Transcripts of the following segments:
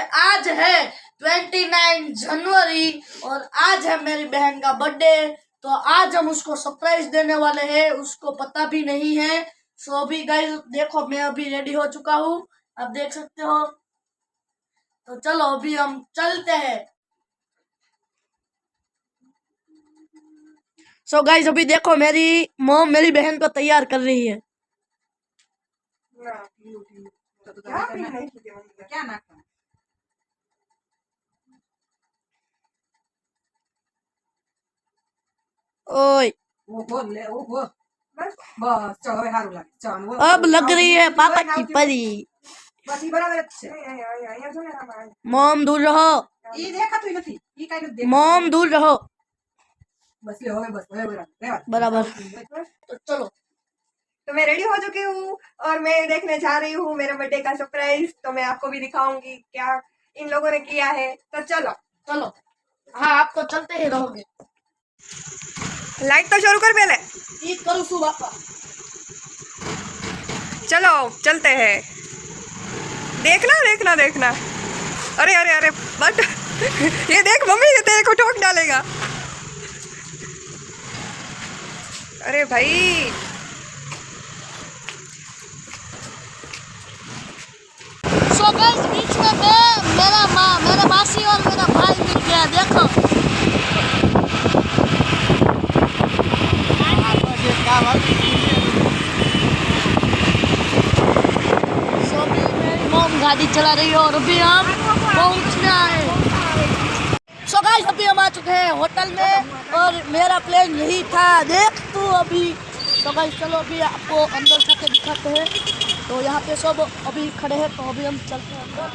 आज है 29 जनवरी और आज है मेरी बहन का बर्थडे। तो आज हम उसको सरप्राइज देने वाले हैं, उसको पता भी नहीं है। सो अभी गाइस देखो, मैं अभी रेडी हो चुका हूँ, आप देख सकते हो। तो चलो अभी हम चलते हैं। सो गाइस अभी देखो, मेरी मॉम मेरी बहन को तैयार कर रही है। क्या ना ओए वो बोल ले वो बोल बस चलो हारू लागे चलो अब लग रही है पापा की परी। बस ई बराबर है। मॉम दूर रहो, ई देखा तू નથી ई કાઈ નથી मॉम दूर रहो। बस ले होवे बस बराबर बराबर। तो चलो, तो मैं रेडी हो चुकी हूँ और मैं देखने जा रही हूँ मेरे बर्थडे का सरप्राइज। तो मैं आपको भी दिखाऊंगी क्या इन लोगों ने किया है। तो चलो चलो। हाँ, आप तो चलते ही रहोगे। लाइट तो शुरू कर पहले। ईद करूँ सु बापा। चलो चलते हैं। देखना देखना देखना। अरे अरे अरे बट ये देख मम्मी, ये तेरे को ठोक डालेगा। अरे भाई सो गाइस बीच में मेरा मासी और मेरा भाई मिल गया, देखो। सो अभी मेरी मॉम गाड़ी चला रही है और अभी हम पहुंचने आए। सो गाइस अभी हम आ चुके हैं होटल में और मेरा प्लान यही था, देख तू अभी। तो गाइस चलो अभी आपको अंदर जाके दिखाते हैं। तो यहाँ पे सब अभी खड़े हैं, तो अभी हम चलते हैं अंदर।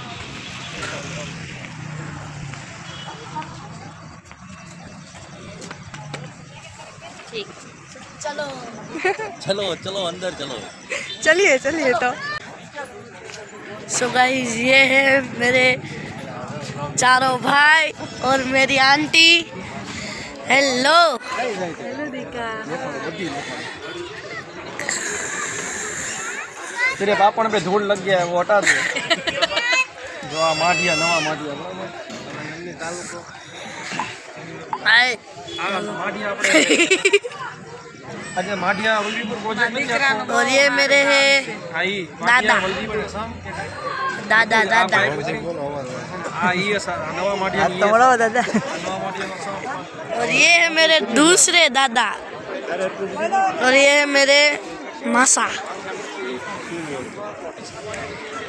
ठीक, चलो चलो चलो अंदर चलो। चलिए चलिए। तो सो गाइस ये है मेरे चारों भाई और मेरी आंटी। हेलो तेरे पापड़ पे धूल लग गया है, वो हटा दे। जो आ माटिया नवा माटिया हाय। माटिया अपने अच्छा माटिया वल्लीपुर प्रोजेक्ट में क्या और ये मेरे हैं आई दादा। वल्लीपुर साम दादा दादा आई नवा माटिया तो बड़ा दादा। नवा माटिया और ये है मेरे दूसरे दादा और ये है मेरे मासा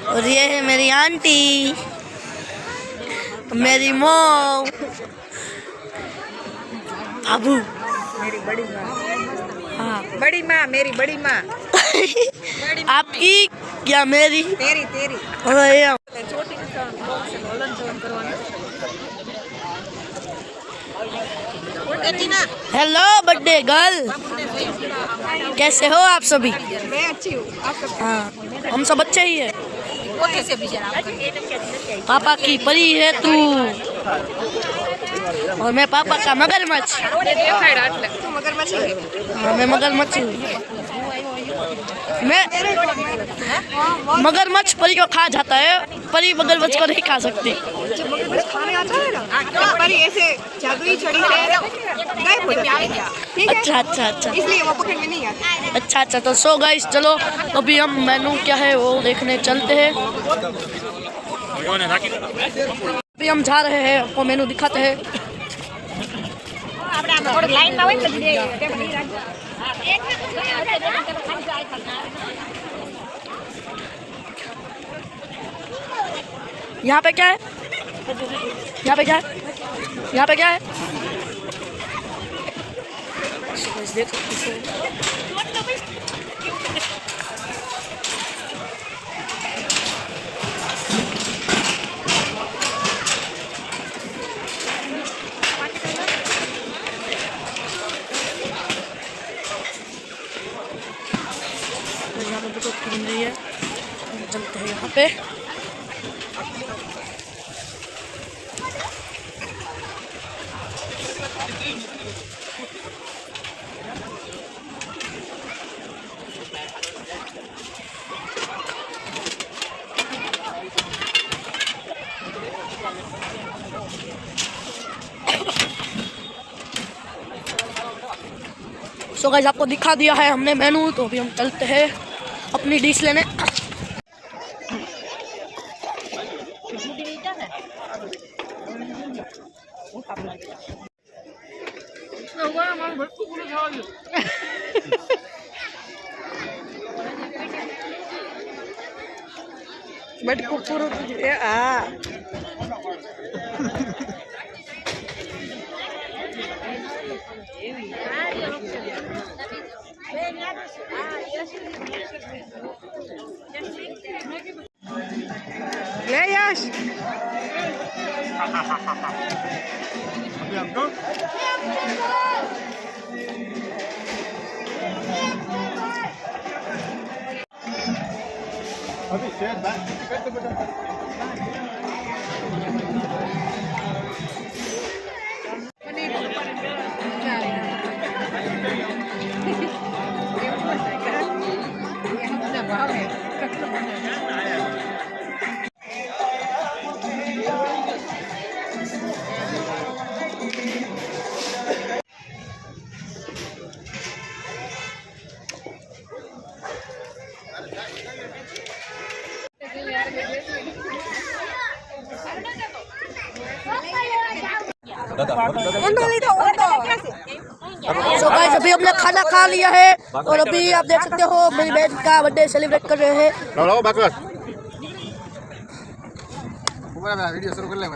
और ये है मेरी आंटी, मेरी मॉम, बाबू, मेरी बड़ी माँ। हाँ बड़ी माँ मेरी बड़ी माँ। आपकी क्या मेरी? तेरी तेरी और ये छोटी हलन चलन करवाना। हेलो बर्थडे गर्ल, कैसे हो आप सभी? मैं अच्छी हूँ, आप सब हाँ हम सब अच्छे ही है। पापा की परी है तू और मैं पापा का मगरमच्छ। तो मगरमच्छी है। हाँ मैं मगरमच्छ हूँ। मैं मगरमच्छ परी को खा जाता है, परी मगरमच्छ को नहीं खा सकती। जब मगरमच्छ खाने आता है ना, पर ऐसे जादुई छड़ी से गायब हो जाता है। ठीक है, अच्छा अच्छा अच्छा इसलिए वो पकड़ में नहीं आती। अच्छा अच्छा। तो सो गाइस चलो अभी हम मेनू क्या है वो देखने चलते हैं। अभी हम जा रहे हैं, आपको मेनू दिखाते हैं। यहाँ पे क्या है? यहाँ पे क्या है? यहाँ पे क्या है? देख सकते हो। यहाँ पे बहुत घूम रही है, चलते हैं यहाँ पे। सो गाइस आपको दिखा दिया है हमने मेनू, तो अभी हम चलते हैं अपनी डिश लेने। बट कुकुर आ ले यश अभी हमको अभी शेयर बैक करते बेटा। सो गाइस अभी हमने खाना खा लिया है और अभी आप देख सकते हो मेरी बहन का बर्थडे सेलिब्रेट कर रहे हैं। लाओ बाकस वीडियो शुरू कर ले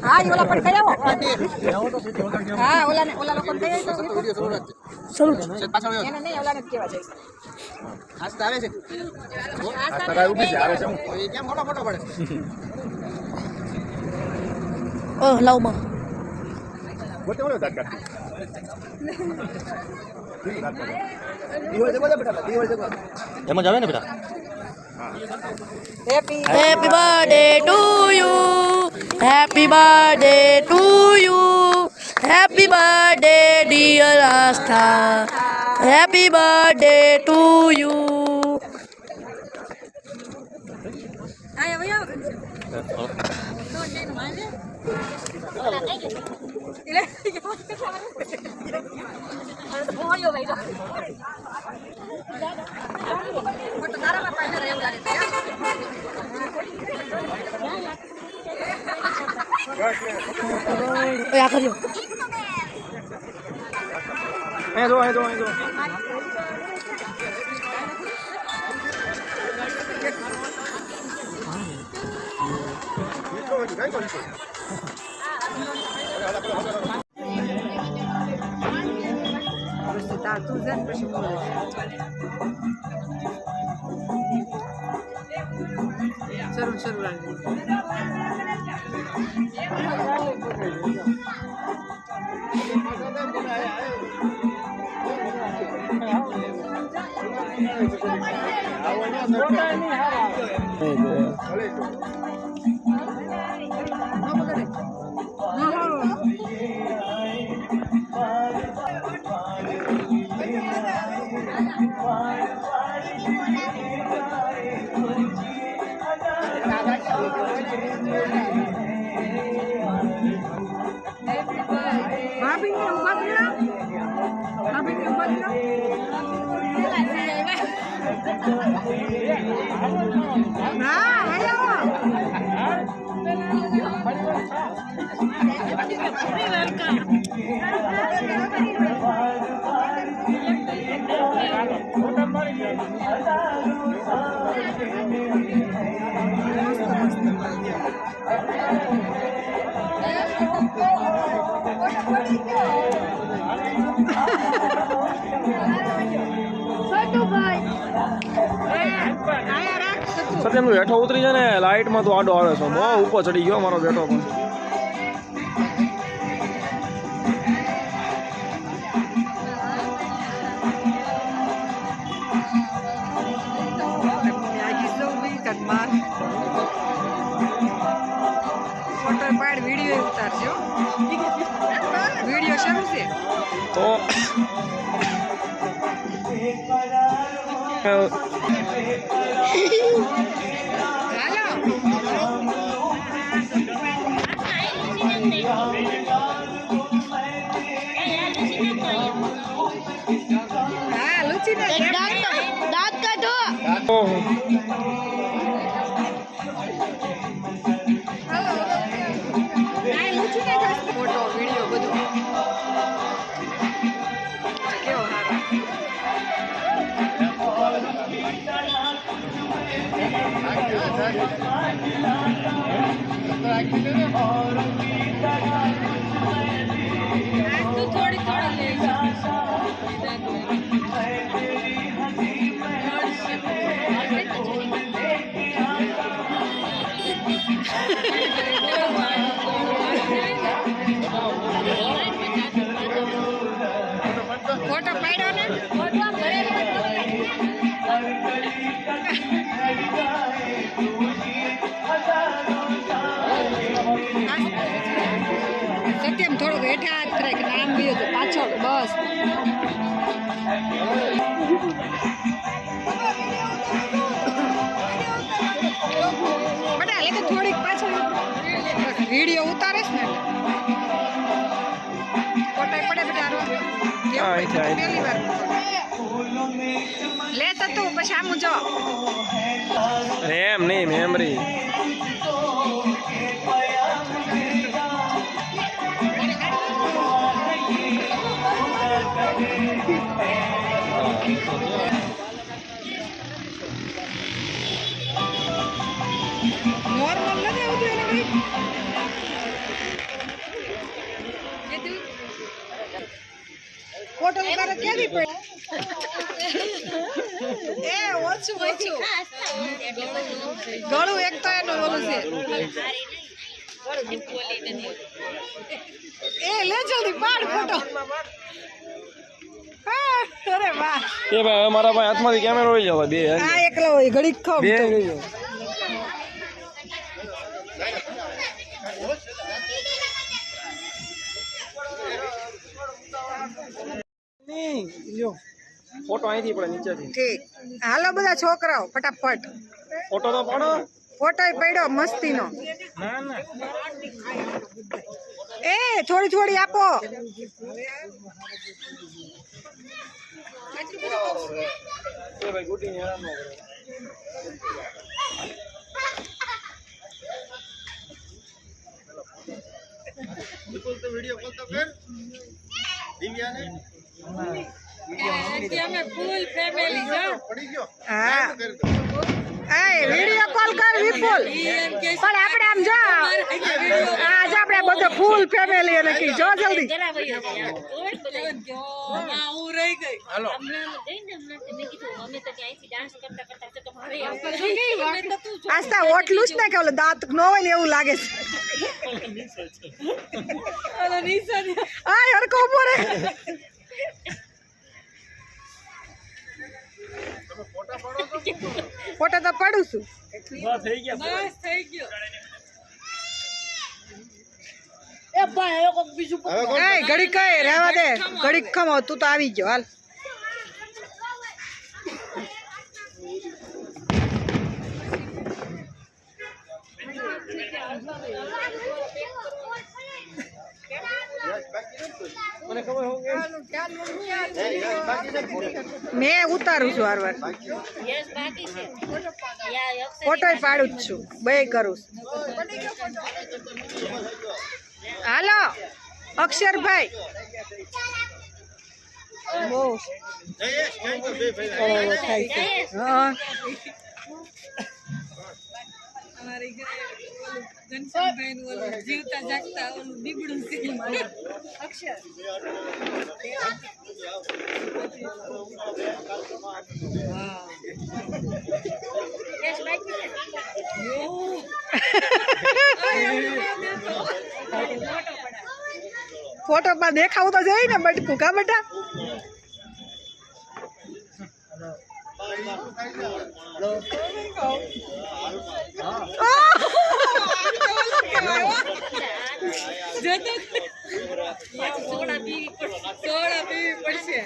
हाँ ये वाला पट गया वो हाँ वाला लोग पट गया तो वीडियो शुरू कर चलो पाછળ ये नहीं वाला ने केवा છે આસ્તા આવે છે આસ્તા કાય ઊભી છે આવે છે એ કેમ મોટો મોટો પડે ओ लाओ मां મોટે મોટે દાંત કાઢ દીવળ જગો બેટા દીવળ જગો એમાં જાવે ને બેટા happy happy birthday to you, happy birthday to you, happy birthday dear Aastha, happy birthday to you. आया भैया इले के फोन के सामने वो यो भाई फोटो तारा में पानी रहे उड़ा देते क्या करियो એ જો એ જો એ જો Tak, tu zan પછી બોલે શરૂ શરૂ રાખજો ભાભી ને ઉભા થયા ભાભી ને ઉભા થયા ના હેલો સત્યમ તું હેઠો ઉતરી જાય ને લાઇટમાં તો આડો આવે છે બહુ ઉપર ચડી ગયો મારો બેટો પણ ફોટો પાડ વિડિયો ઉતારજો વિડિયો શરૂ છે તો ફોટો વિડીયો બધું કેવો સારો ફોટો પાડ્યો ને સત્યમ થોડુંક હેઠા હાથ કરે કે નામ ગયું તો પાછળ બસ બટા એટલે થોડીક પાછળ વિડીયો ઉતારેશ ને ફોટો પડે બેટા પહેલી વાર લે તો તું પછી આમ જો એમ નહીં મેમરી નોર્મલ નથી આવતું એને કઈ ફોટો ઉતારે ક્યાંથી પડે એ ઓછું ગળું એક તો એનું ઓલું છે એ લે જલ્દી પાડ ફોટો અરે વાહ એ ભાઈ મારા ભાઈ હાથમાંથી કેમેરો લઈ જવા બે આ એકલો હોય ઘડીક ખમ બે ગયો ફોટો અહીંથી પડે નીચેથી ઠીક હાલો બધા છોકરાઓ ફટાફટ ફોટો તો પાડો ફોટો પડ્યો મસ્તીનો ના ના એ થોડી થોડી આપો એ ભાઈ ગુટી ને હેરાન ન કરે બિલકુલ તો વિડિયો કોલ તો કર દિવ્યાને અમે ફૂલ ફેમિલી છો પડી ગયો હા એ વિડિયો કોલ કર વિપુલ પણ આપણે આમ જો આજ આપણે બધો ફૂલ ફેમિલી અને કી જો જલ્દી હું રહી ગઈ હાલો આસ્તા ઓટલું જ ને કે ઓલું દાંત ન હોય ને એવું લાગે છે આ હરકો પોરે ફોટા તો પાડું છું થઈ ગયા બસ થઈ ગયો એ ભાઈ એ કોક બીજું એ ઘડી કઈ રહેવા દે ઘડી ખમો તું તો આવી ગયો હાલ મને ખબર હો કે મેં ઉતારું છું વાર વાર ફોટો પાડું જ છું બે કરું છું હાલો અક્ષરભાઈ બહુ હા જીવતા જાગતા ઓલું બીબડું છે અક્ષર ફોટો માં દેખાવું તો જઈ ને બટકું કા બેટા સોડા પીવી પડશે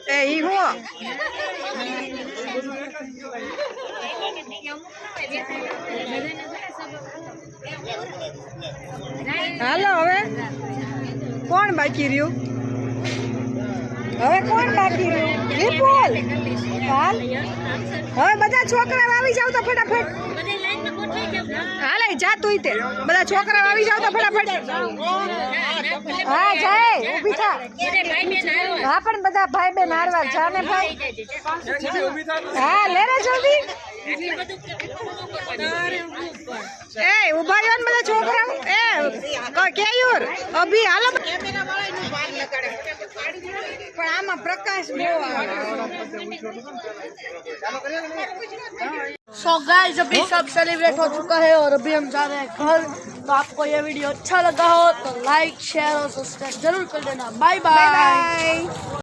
એ ઈ હું હાલો હવે કોણ બાકી રહ્યું? હવે કોણ બાકી રહ્યું? વિપુલ. હાલ હવે બધા છોકરા આવી જાવ તો ફટાફટ. હાલે જા તું તે બધા છોકરા આવી જાવ તો ફટાફટ. હા જાય ઊભી થા. હા પણ બધા ભાઈ બેન હારવા જા ને ભાઈ. હા લે રે જલ્દી. એ ઉભા રહ્યો ને બધા છોકરા. એ કેયુર અભી હાલો. પણ આમાં પ્રકાશ બહુ આવે. सो गाइस अभी सब सेलिब्रेट हो चुका है और अभी हम जा रहे हैं घर। तो आपको ये वीडियो अच्छा लगा हो तो लाइक शेयर और सब्सक्राइब जरूर कर देना। Bye bye.